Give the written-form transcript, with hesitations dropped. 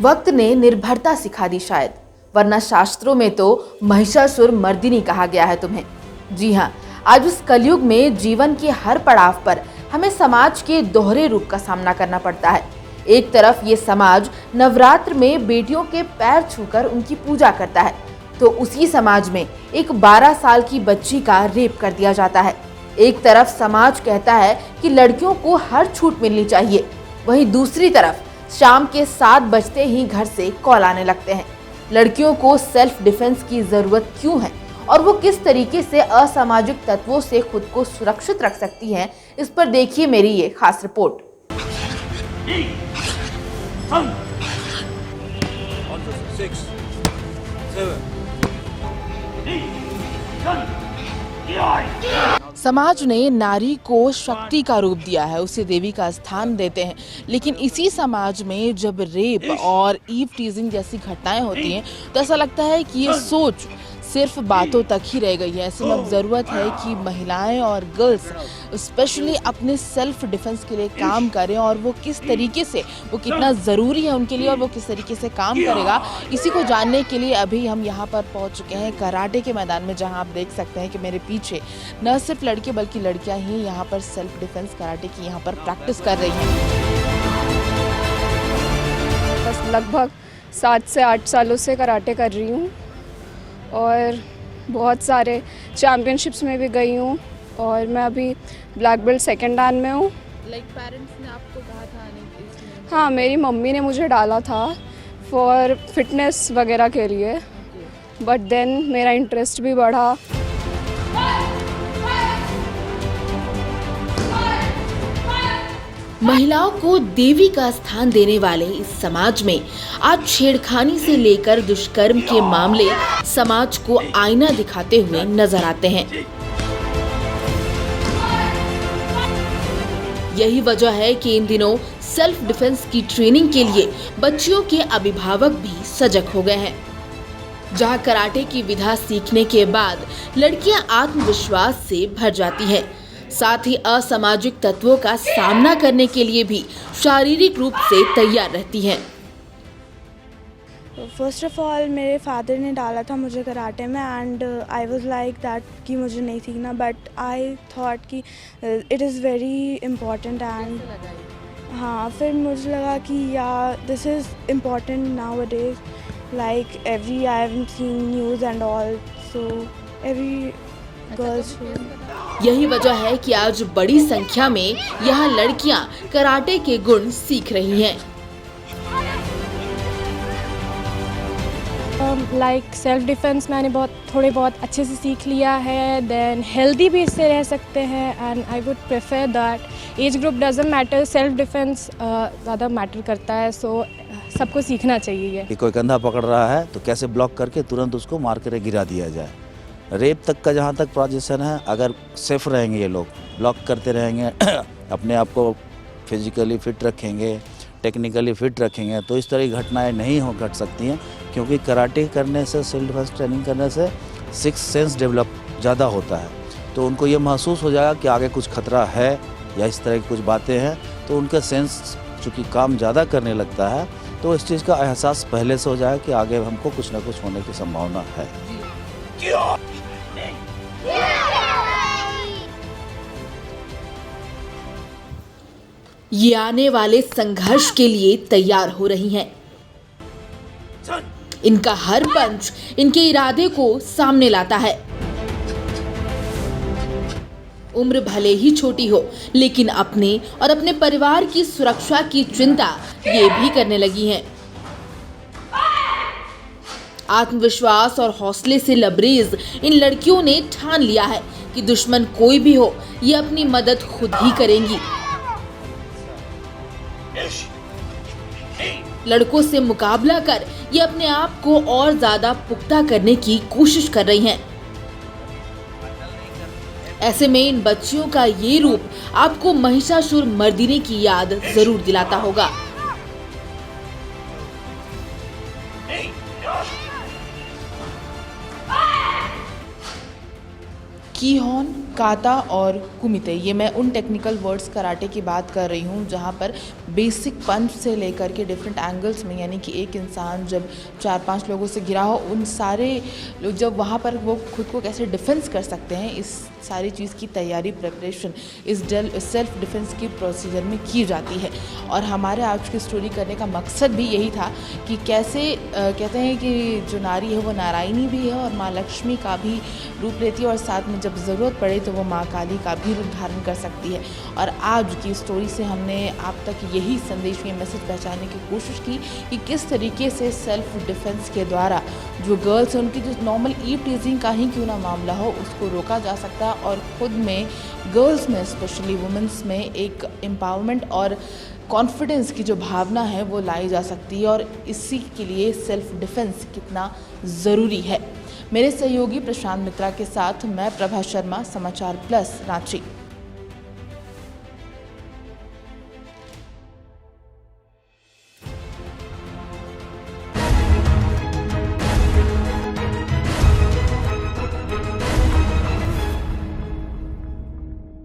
वक्त ने निर्भरता सिखा दी शायद, वरना शास्त्रों में तो महिषासुर मर्दिनी कहा गया है तुम्हें। जी हाँ, आज उस कलयुग में जीवन के हर पड़ाव पर हमें समाज के दोहरे रूप का सामना करना पड़ता है। एक तरफ ये समाज नवरात्र में बेटियों के पैर छूकर उनकी पूजा करता है, तो उसी समाज में एक 12 साल की बच्ची का रेप कर दिया जाता है। एक तरफ समाज कहता है कि लड़कियों को हर छूट मिलनी चाहिए, वहीं दूसरी तरफ शाम के 7 बजते ही घर से कॉल आने लगते हैं। लड़कियों को सेल्फ डिफेंस की जरूरत क्यों है और वो किस तरीके से असामाजिक तत्वों से खुद को सुरक्षित रख सकती हैं, इस पर देखिए मेरी ये खास रिपोर्ट। समाज ने नारी को शक्ति का रूप दिया है, उसे देवी का स्थान देते हैं, लेकिन इसी समाज में जब रेप और ईव टीजिंग जैसी घटनाएं होती हैं तो ऐसा लगता है कि ये सोच सिर्फ बातों तक ही रह गई है। ऐसे में अब ज़रूरत है कि महिलाएं और गर्ल्स स्पेशली अपने सेल्फ डिफेंस के लिए काम करें, और वो किस तरीके से, वो कितना ज़रूरी है उनके लिए और वो किस तरीके से काम करेगा, इसी को जानने के लिए अभी हम यहाँ पर पहुँच चुके हैं कराटे के मैदान में, जहाँ आप देख सकते हैं कि मेरे पीछे न सिर्फ लड़के बल्कि लड़कियाँ ही यहाँ पर सेल्फ डिफेंस कराटे की यहाँ पर प्रैक्टिस कर रही हैं। बस लगभग 7 से 8 सालों से कराटे कर रही हूँ और बहुत सारे चैम्पियनशिप्स में भी गई हूँ, और मैं अभी ब्लैक बेल्ट सेकेंड डान में हूँ। पेरेंट्स ने आपको कहा था आने के लिए? हाँ, मेरी मम्मी ने मुझे डाला था फॉर फिटनेस वगैरह के लिए, बट देन मेरा इंटरेस्ट भी बढ़ा। महिलाओं को देवी का स्थान देने वाले इस समाज में आज छेड़खानी से लेकर दुष्कर्म के मामले समाज को आईना दिखाते हुए नजर आते हैं। यही वजह है कि इन दिनों सेल्फ डिफेंस की ट्रेनिंग के लिए बच्चियों के अभिभावक भी सजग हो गए हैं। जहां कराटे की विधा सीखने के बाद लड़कियां आत्मविश्वास से भर जाती हैं, साथ ही असामाजिक तत्वों का सामना करने के लिए भी शारीरिक रूप से तैयार रहती हैं। फर्स्ट ऑफ ऑल मेरे फादर ने डाला था मुझे कराटे में, and I was like that कि मुझे नहीं सीखना, बट आई थॉट कि it is very important. And हाँ, फिर मुझे लगा कि या this is important now a days, like every I have seen news and all, so every girls. यही वजह है कि आज बड़ी संख्या में यहाँ लड़कियाँ कराटे के गुण सीख रही हैं। लाइक सेल्फ डिफेंस मैंने थोड़े बहुत अच्छे से सीख लिया है, देन हेल्दी भी इससे रह सकते हैं, and I would prefer that age group doesn't matter, self defence ज़्यादा मैटर करता है, सो सबको सीखना चाहिए। कि कोई कंधा पकड़ रहा है तो कैसे ब्लॉक करके तुरंत उसको मार कर गिरा दिया जाए। रेप तक का जहाँ तक पोजीशन है, अगर सेफ रहेंगे ये लोग, ब्लॉक करते रहेंगे अपने आप को फिजिकली फिट रखेंगे, टेक्निकली फिट रखेंगे, तो इस तरह की घटनाएं नहीं घट सकती हैं। क्योंकि कराटे करने से, सेल्फ डिफेंस ट्रेनिंग करने से सिक्स सेंस डेवलप ज़्यादा होता है, तो उनको ये महसूस हो जाएगा कि आगे कुछ खतरा है या इस तरह की कुछ बातें हैं, तो उनका सेंस चूँकि काम ज़्यादा करने लगता है, तो इस चीज़ का एहसास पहले से हो जाएगा कि आगे हमको कुछ ना कुछ होने की संभावना है। ये आने वाले संघर्ष के लिए तैयार हो रही हैं। इनका हर पंच इनके इरादे को सामने लाता है। उम्र भले ही छोटी हो, लेकिन अपने और अपने परिवार की सुरक्षा की चिंता ये भी करने लगी हैं। आत्मविश्वास और हौसले से लबरेज इन लड़कियों ने ठान लिया है कि दुश्मन कोई भी हो, ये अपनी मदद खुद ही करेंगी। लड़कों से मुकाबला कर ये अपने आप को और ज्यादा पुख्ता करने की कोशिश कर रही हैं। ऐसे में इन बच्चियों का ये रूप आपको महिषासुर मर्दिनी की याद जरूर दिलाता होगा। कीहोन, काता और कुमिते, ये मैं उन टेक्निकल वर्ड्स कराटे की बात कर रही हूँ जहाँ पर बेसिक पंच से लेकर के डिफरेंट एंगल्स में, यानी कि एक इंसान जब 4-5 लोगों से गिरा हो, उन सारे लोग जब वहाँ पर वो खुद को कैसे डिफेंस कर सकते हैं, इस सारी चीज़ की तैयारी, प्रिपरेशन इस सेल्फ डिफेंस की प्रोसीजर में की जाती है। और हमारे आज की स्टोरी करने का मकसद भी यही था कि कैसे कहते हैं कि जो नारी है वो नारायणी भी है और माँ लक्ष्मी का भी रूप लेती है, और साथ में जब ज़रूरत पड़े तो वो माँ काली का भी रूप धारण कर सकती है। और आज की स्टोरी से हमने आप तक यही संदेश, ये मैसेज पहुँचाने की कोशिश की कि किस तरीके से सेल्फ डिफेंस के द्वारा जो गर्ल्स हैं उनकी जो नॉर्मल ईव टीजिंग का ही क्यों ना मामला हो, उसको रोका जा सकता है और खुद में, गर्ल्स में, स्पेशली वुमेंस में एक एम्पावरमेंट और कॉन्फिडेंस की जो भावना है वो लाई जा सकती है। और इसी के लिए सेल्फ डिफेंस कितना ज़रूरी है। मेरे सहयोगी प्रशांत मित्रा के साथ मैं प्रभा शर्मा, समाचार प्लस, रांची।